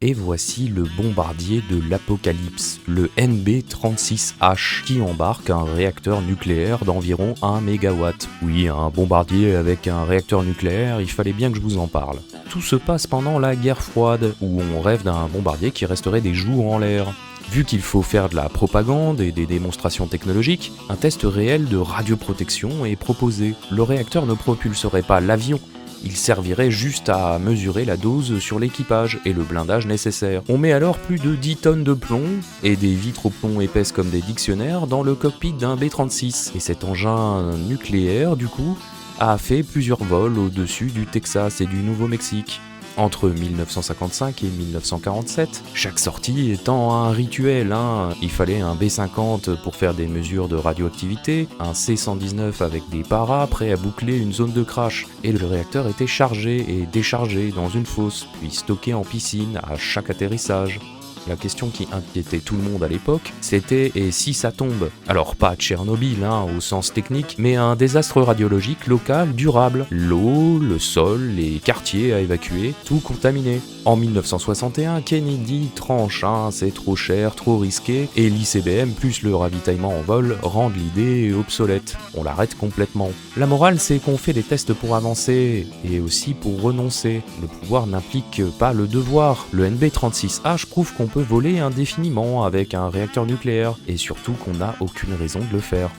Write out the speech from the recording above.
Et voici le bombardier de l'apocalypse, le NB-36H, qui embarque un réacteur nucléaire d'environ 1 MW. Oui, un bombardier avec un réacteur nucléaire, il fallait bien que je vous en parle. Tout se passe pendant la guerre froide, où on rêve d'un bombardier qui resterait des jours en l'air. Vu qu'il faut faire de la propagande et des démonstrations technologiques, un test réel de radioprotection est proposé. Le réacteur ne propulserait pas l'avion, il servirait juste à mesurer la dose sur l'équipage et le blindage nécessaire. On met alors plus de 10 tonnes de plomb et des vitres au plomb épaisses comme des dictionnaires dans le cockpit d'un B-36. Et cet engin nucléaire, du coup, a fait plusieurs vols au-dessus du Texas et du Nouveau-Mexique. Entre 1955 et 1947, chaque sortie étant un rituel. Il fallait un B-50 pour faire des mesures de radioactivité, un C-119 avec des paras prêts à boucler une zone de crash, et le réacteur était chargé et déchargé dans une fosse, puis stocké en piscine à chaque atterrissage. La question qui inquiétait tout le monde à l'époque, c'était « et si ça tombe ?» Alors pas Tchernobyl au sens technique, mais un désastre radiologique local durable. L'eau, le sol, les quartiers à évacuer, tout contaminé. En 1961, Kennedy tranche, c'est trop cher, trop risqué, et l'ICBM plus le ravitaillement en vol rendent l'idée obsolète. On l'arrête complètement. La morale, c'est qu'on fait des tests pour avancer, et aussi pour renoncer. Le pouvoir n'implique pas le devoir. Le NB-36H prouve qu'on peut voler indéfiniment avec un réacteur nucléaire, et surtout qu'on n'a aucune raison de le faire.